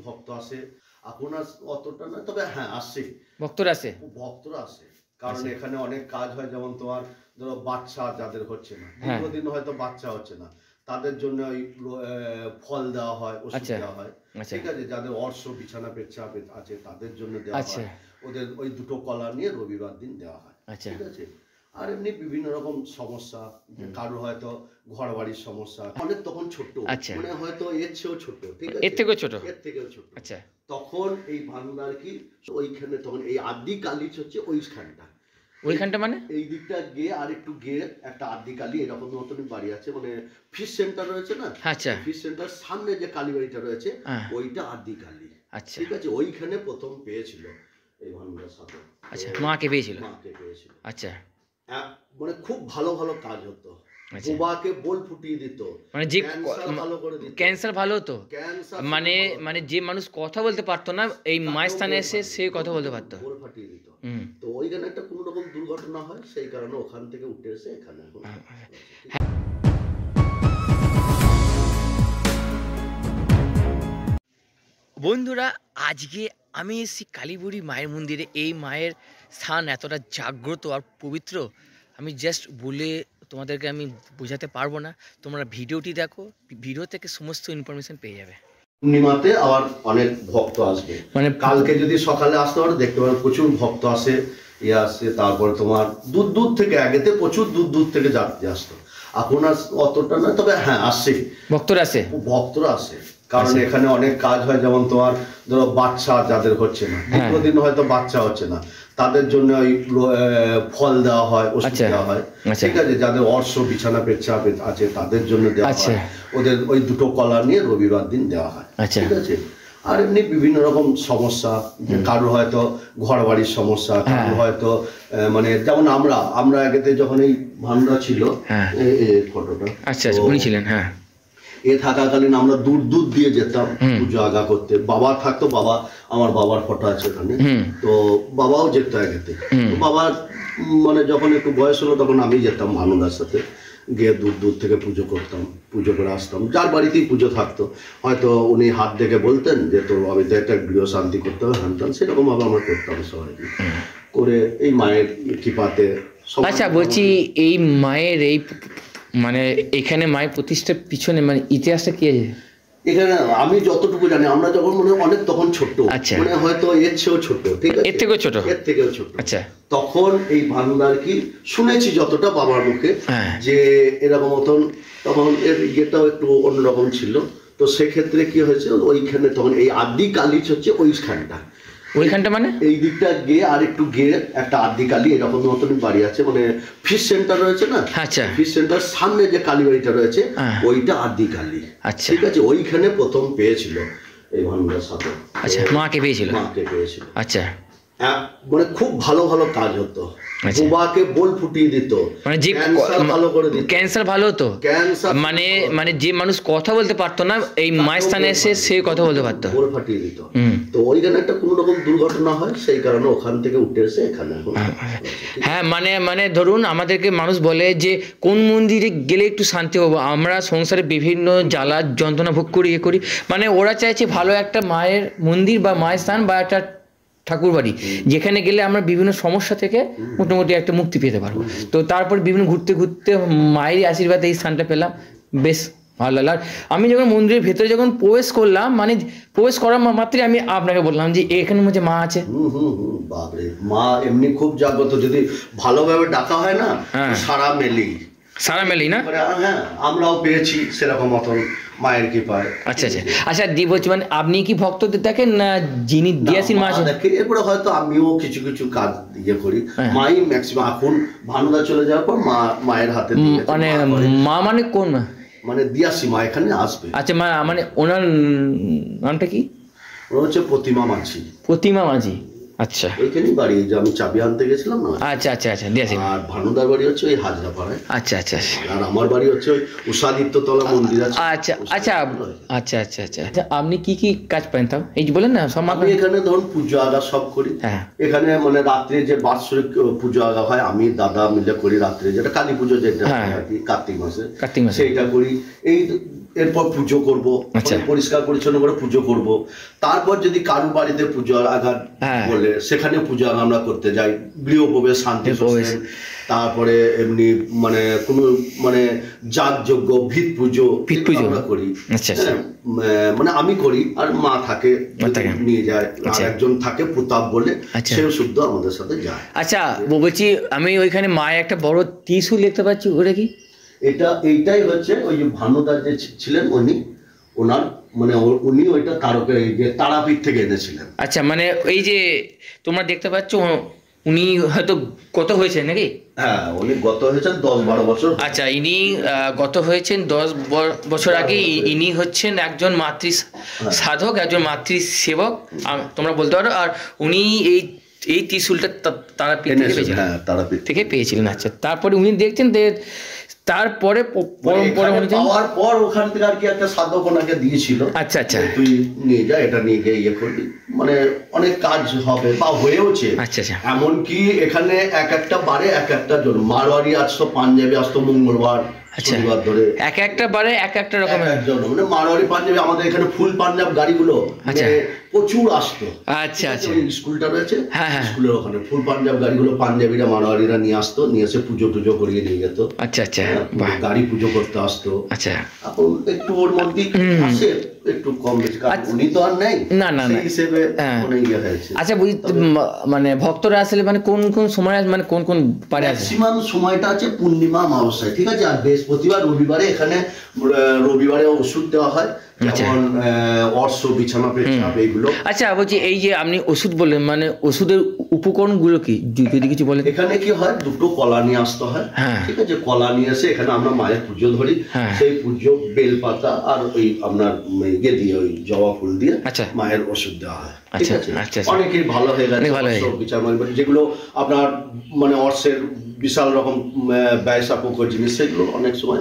ভক্ত আসে, এখন আর অতটা না, তবে হ্যাঁ আসে, ভক্তরা আসে কারণ এখানে অনেক কাজ হয়, যেমন তোমার ধরো বাচ্চা যাদের হচ্ছে না, দীর্ঘদিন হয়তো বাচ্চা হচ্ছে না, তাদের জন্য ওই ফল দেওয়া হয়, ওষুধ দেওয়া হয়, ঠিক আছে। যাদের অর্শ বিছানা পেচ্ছাপ আছে তাদের জন্য দেওয়া হয়, ওদের ওই দুটো কলা নিয়ে রবিবার দিন দেওয়া হয়, ঠিক আছে। আর এমনি বিভিন্ন রকম সমস্যা, কারো হয়তো ঘর বাড়ির সমস্যা, অনেক তখন ছোট, মানে হয়তো এর চেয়েও ছোট, ঠিক আছে, এর থেকেও ছোট, তখন এই ভান্ডার কি ওইখানে তখন এই আদি কালিচ হচ্ছে ওইখানটা মানে এই দিকটা গিয়ে আর একটু গিয়ে একটা আদি কালী এরকম মতনই বাড়ি আছে, মানে ফিশ সেন্টার রয়েছে না, ফিশ সেন্টার সামনে যে কালী বাড়িটা রয়েছে ওইটা আদি কালী, ঠিক আছে। ওইখানে প্রথম পেয়েছিল এই ভান্ডার সাথে, মাকে পেয়েছিল, আচ্ছা, মানে খুব ভালো ভালো কাজ হতো, বোবাকে বল ফুটিয়ে দিত, মানে যে ক্যান্সার ভালো হতো, মানে মানে যে মানুষ কথা বলতে পারতো না এই মায়ের স্থানে এসে সে কথা বলতে পারতো, বল ফাটিয়ে দিত। তো ওইখানে একটা কোনো রকম দুর্ঘটনা হয়, সেই কারণে ওখান থেকে উঠে এসে এখানে এখন। বন্ধুরা, আজকে আমি এসেছি কালীবুড়ি মায়ের মন্দিরে। এই মায়ের স্থান এতটা জাগ্রত আর পবিত্র, আমি জাস্ট বলে তোমাদেরকে আমি বোঝাতে পারবো না। তোমরা ভিডিওটি দেখো, ভিডিও থেকে সমস্ত ইনফরমেশন পেয়ে যাবে। পূর্ণিমাতে আবার অনেক ভক্ত আসবে, মানে কালকে যদি সকালে আসতে পারো দেখতে পারো প্রচুর ভক্ত আসে, আসে। তারপরে তোমার দূর দূর থেকে, আগেতে প্রচুর দূর দূর থেকে যাত্রী আসতো, এখন আর অতটা না, তবে হ্যাঁ আসে, ভক্তরা আসে কারণ এখানে অনেক কাজ হয়, যেমন তোমার ধরো বাচ্চা যাদের হচ্ছে না, দীর্ঘদিন হয়তো বাচ্চা হচ্ছে না, তাদের জন্য ওই ফল দেওয়া হয়, ওষুধ দেওয়া হয়, ঠিক আছে। যাদের অর্শ বিছানা পেচ্ছাপ আছে তাদের জন্য দেওয়া হয়, ওদের ওই দুটো কলা নিয়ে রবিবার দিন দেওয়া হয়, ঠিক আছে। আর এমনি বিভিন্ন রকম সমস্যা, কারো হয়তো ঘর বাড়ির সমস্যা, কারো হয়তো মানে যেমন আমরা আগেতে যখন এই ভান্ডার ছিল, ফটোটা এ থাকাকালীন আমরা দূর দূর দিয়ে যেতাম পুজো আগা করতে, বাবা থাকতো, আমার বাবার ফটো আছে ওখানে, তো বাবাও যেত আগেতে। বাবার মানে যখন একটু বয়স হলো তখন আমি যেতাম ভানুদার সাথে, গিয়ে দূর দূর থেকে পুজো করতাম, পুজো করে আসতাম। যার বাড়িতেই পুজো থাকতো হয়তো উনি হাত দেখে বলতেন যে তো আমি তো একটা গৃহ শান্তি করতে হবে, হানতাম, সেরকম ভাবে আমরা করতাম সবাইকে করে এই মায়ের কৃপাতে। আচ্ছা, বলছি এই মায়ের এই মানে এখানে মায়ের প্রতিষ্ঠার পিছনে মানে ইতিহাসটা কি আছে? এখানে আমি যতটুকু জানি, আমরা যখন মনে হয় অনেক তখন ছোট, মানে হয়তো এর চেয়েও ছোট, ঠিক আছে, এর থেকেও ছোট, আচ্ছা, তখন এই ভান্ডার কি শুনেছি যতটা বাবার মুখে, যে এরকম মতন তখন এর ইয়েটাও একটু অন্যরকম ছিল। তো সেক্ষেত্রে কি হয়েছে, ওইখানে তখন এই আদি কালিচ হচ্ছে ওইখানটা মানে এই দিকটা গিয়ে আর একটু গিয়ে একটা আদি কালী এরকম মতনই বাড়ি আছে, মানে ফিশ সেন্টার রয়েছে না, ফিশ সেন্টার সামনে যে কালী বাড়িটা রয়েছে ওইটা আদি কালী, ঠিক আছে। ওইখানে প্রথম পেয়েছিল এই ভান্ডার সাথে, আচ্ছা, মাকে পেয়েছিল, আচ্ছা, মানে খুব ভালো ভালো কাজ হতো, বোবাকে বল ফুটিয়ে দিত, মানে যে ক্যান্সার ভালো হতো, মানে মানে যে মানুষ কথা বলতে পারতো না এই মায়ের স্থানে এসে সে কথা বলতে পারতো, বল ফাটিয়ে দিত। তো ওইখানে একটা কোনো রকম দুর্ঘটনা হয়, সেই কারণে ওখান থেকে উঠে এসে এখানে। হ্যাঁ, মানে মানে ধরুন আমাদেরকে মানুষ বলে যে কোন মন্দিরে গেলে একটু শান্তি হবো, আমরা সংসারে বিভিন্ন জ্বালা যন্ত্রণা ভোগ করি, করি, মানে ওরা চাইছে ভালো একটা মায়ের মন্দির বা মায়ের স্থান বা একটা ঠাকুর বাড়ি, যেখানে গেলে আমরা বিভিন্ন সমস্যা থেকে মোটামুটি একটা মুক্তি পেতে পারবো। তো তারপর বিভিন্ন ঘুরতে ঘুরতে মায়েরই আশীর্বাদে এই স্থানটা পেলাম, বেশ ভালো লাগলো। আর আমি যখন মন্দিরের ভেতরে যখন প্রবেশ করলাম, মানে প্রবেশ করার মাত্রই আমি আপনাকে বললাম যে এখানে মধ্যে মা আছে। বাপরে, মা এমনি খুব জাগ্রত, যদি ভালোভাবে ডাকা হয় না সারা মেলি না। হ্যাঁ, আমরাও পেয়েছি সেরকম মতন মায়ের কৃপায়। আচ্ছা আচ্ছা আচ্ছা, দি বলছি মানে আপনি কি ভক্তদের দেখেন না যিনি দিয়াসীন মা দেখেন? এরপরে হয়তো আমিও কিছু কিছু কাজ করি, মাই ম্যাক্সিমাম। এখন ভানুদা চলে যাওয়ার পর মায়ের হাতে, মানে মা মানে কোন মা? মানে দিয়াসী মা এখানে আসবে। আচ্ছা, মা মানে ওনার নামটা কি? ওরা হচ্ছে প্রতিমা মাঝি। আচ্ছা, ওইখানেই বাড়ি, যে আমি চাবি আনতে গেছিলাম না। আচ্ছা আচ্ছা আচ্ছা, আর ভানুদার বাড়ি হচ্ছে ওই হাজরাপাড়ায়। আচ্ছা আচ্ছা, আর আমার বাড়ি হচ্ছে ওই উষাদিত্যতলা মন্দির আছে। আচ্ছা আচ্ছা আচ্ছা আচ্ছা আচ্ছা, আপনি কি কি কাজ পান তাও এই যে বলেন না? আমি এখানে ধরুন পুজো আগা সব করি। এখানে মানে রাত্রে যে বাৎসরিক পুজো আগা হয়, আমি দাদা মিলে করি রাত্রে, যেটা কালী পুজো, যেটা কার্তিক মাসে সেইটা করি। এরপর পুজো করব, আচ্ছা। পরিষ্কার পরিচ্ছন্ন করে পুজো করব। তারপর যদি কারু বাড়িতে পুজো আঘাত বলে সেখানে পুজো আমরা করতে যাই, গৃহপ্রবেশ, শান্তি প্রবেশ, তারপরে এমনি মানে কোনো মানে যাগযজ্ঞ, ভিত পুজো আমরা করি। মানে আমি করি, আর মা থাকে নিয়ে যায়, আর একজন থাকে প্রতাপ বলে, সেও শুদ্ধ আমাদের সাথে যায়। আচ্ছা বলছি, আমি ওইখানে মায়ের একটা বড় ত্রিশূল দেখতে পাচ্ছি, ওটা কি? এইটাই হচ্ছে ওই যে ভানুদার যে ছিলেন ওনার মানে উনি ওইটা তারাপীঠ থেকে এনেছিলেন। আচ্ছা, মানে এই যে তোমরা দেখতে পাচ্ছ উনি হয়তো গত হয়েছেন নাকি? হ্যাঁ, উনি গত হয়েছেন 10-12 বছর। আচ্ছা, ইনি গত হয়েছেন 10 বছর আগে। ইনি হচ্ছেন একজন মাতৃ সাধক, একজন মাতৃ সেবক তোমরা বলতে পারো। আর উনি এই ত্রিশূলটা তারাপীঠ থেকে পেয়েছিলেন। আচ্ছা, তারপরে উনি দেখছেন তারপরে পাওয়ার পর ওখান থেকে আর কি একটা সাধক ওনাকে দিয়েছিল। আচ্ছা আচ্ছা, তুই নিয়ে যা, এটা নিয়ে গিয়ে ইয়ে করবি, মানে অনেক কাজ হবে বা হয়েওছে। আচ্ছা আচ্ছা, এমনকি এখানে এক একটা বারে এক একটা জন, মারোয়ারি আসতো, পাঞ্জাবি আসতো মঙ্গলবার শনিবার ধরে, এক একটা বারে এক একটা রকমের মানে মারোয়ারি পাঞ্জাবি। আমাদের এখানে ফুল পাঞ্জাব গাড়িগুলো প্রচুর আসতো। আচ্ছা আচ্ছা, স্কুলটা রয়েছে, স্কুলের ওখানে ফুল পাঞ্জাব গাড়িগুলো পাঞ্জাবিরা মারোয়ারিরা নিয়ে আসতো, নিয়ে এসে পুজো টুজো করিয়ে নিয়ে যেত। আচ্ছা আচ্ছা, গাড়ি পুজো করতে আসতো। আচ্ছা, এখন একটু ওর মধ্যে আসে, একটু কম বেশি, উনি তো আর নেই না না হিসেবে ইয়ে হয়েছে। আচ্ছা, মানে ভক্তরা আসলে মানে কোন কোন সময়, মানে কোন কোন পারে? ম্যাক্সিমাম সময়টা আছে পূর্ণিমা অমাবস্যায়, ঠিক আছে। আর বৃহস্পতিবার রবিবারে এখানে রবিবারে ওষুধ দেওয়া হয়, যেমন অর্শ, বিছানা পেছাপ এইগুলো। আচ্ছা বলছি, এই যে আপনি ওষুধ বললেন, মানে ওষুধের উপকরণগুলো কি যদি কিছু বলেন? এখানে কি হয়, দুটো কলা নিয়ে আসতে হয়, ঠিক আছে। কলা নিয়ে এসে এখানে আমরা মায়ের পুজো ধরি, সেই পুজো বেলপাতা আর ওই আপনার ইয়ে দিয়ে, ওই জবা ফুল দিয়ে মায়ের ওষুধ দেওয়া হয়, ঠিক আছে। অনেকেই ভালো হয়ে গেছে, যেগুলো আপনার মানে অর্শের বিশাল রকম ব্যয় সাপেক্ষ জিনিস, সেগুলো অনেক সময়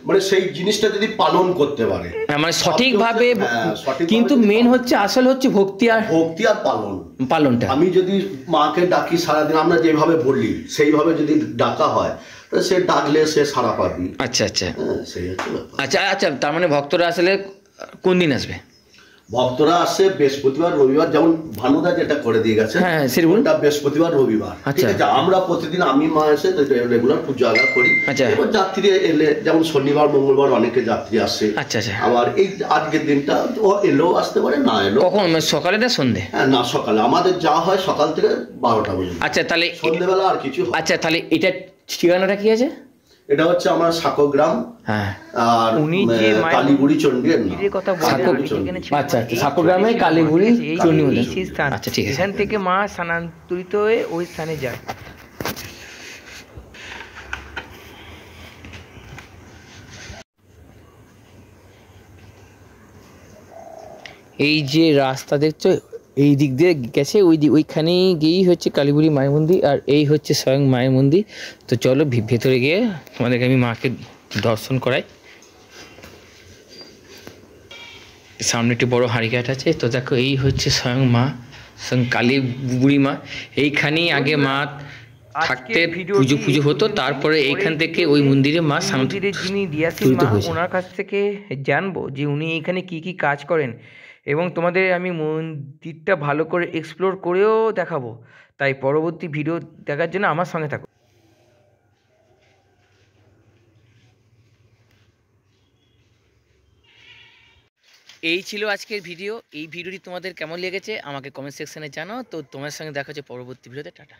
মানে সেই জিনিসটা যদি পালন করতে পারে মানে সঠিকভাবে, কিন্তু মেন হচ্ছে আসল হচ্ছে ভক্তি আর পালনটা। আমি যদি মাকে ডাকি সারাদিন, আমরা যেভাবে বলি সেইভাবে যদি ডাকা হয়, সে ডাকলে সে সারা পাবি। আচ্ছা আচ্ছা, সেই হচ্ছে। আচ্ছা আচ্ছা, তার মানে ভক্তরা আসলে কোন দিন আসবে? ভক্তরা আসে বৃহস্পতিবার রবিবার, যেমন ভানুদা যেটা করে দিয়ে গেছে ওটা বৃহস্পতিবার রবিবার, ঠিক আছে। আমরা প্রতিদিন আমি মা এসে রেগুলার পুজো আগা করি। এবার যাত্রী এলে, যেমন শনিবার মঙ্গলবার অনেকে যাত্রী আসে। আচ্ছা আচ্ছা, আবার এই আজকের দিনটা ও এলো, আসতে পারে, না এলো। কখন, সকালে না সন্ধ্যে? না, সকালে। আমাদের যা হয় সকাল থেকে 12টা পর্যন্ত। আচ্ছা, তাহলে সন্ধ্যেবেলা আর কিছু। আচ্ছা, তাহলে এটা ঠিকানাটা কি আছে? এটা হচ্ছে আমার সাকোগ্রাম, আর কালীবুড়ি চণ্ডী। আচ্ছা, সাকোগ্রামে কালীবুড়ি চণ্ডী মন্দির। আচ্ছা, ঠিক আছে। এখান থেকে মা স্থানান্তরিত হয়ে ওই স্থানে যায়। এই যে রাস্তা দেখছো, এই দিক দিয়ে গেছে, ওইখানেই গিয়েই হচ্ছে কালীবুড়ি মায়ের মন্দির, আর এই হচ্ছে স্বয়ং মায়ের মন্দির। তো চলো ভেতরে গিয়ে আমাদেরকে আমি মাকে দর্শন করাই। সামনে একটি বড় হাড়িঘাট আছে। তো দেখো, এই হচ্ছে স্বয়ং মা, স্বয়ং কালী বুড়ি মা। এইখানেই আগে মা থাকতে পুজো হতো, তারপরে এইখান থেকে ওই মন্দিরে মা মন্দিরের যিনি দিয়াসীন মা, ওনার কাছ থেকে জানবো যে উনি এখানে কি কি কাজ করেন, এবং তোমাদের আমি মন্দিরটা ভালো করে এক্সপ্লোর করেও দেখাবো। তাই পরবর্তী ভিডিও দেখার জন্য আমার সঙ্গে থাকো। এই ছিল আজকের ভিডিও। এই ভিডিওটি তোমাদের কেমন লেগেছে আমাকে কমেন্ট সেকশনে জানাও। তো তোমার সঙ্গে দেখা হচ্ছে পরবর্তী ভিডিওতে। টাটা।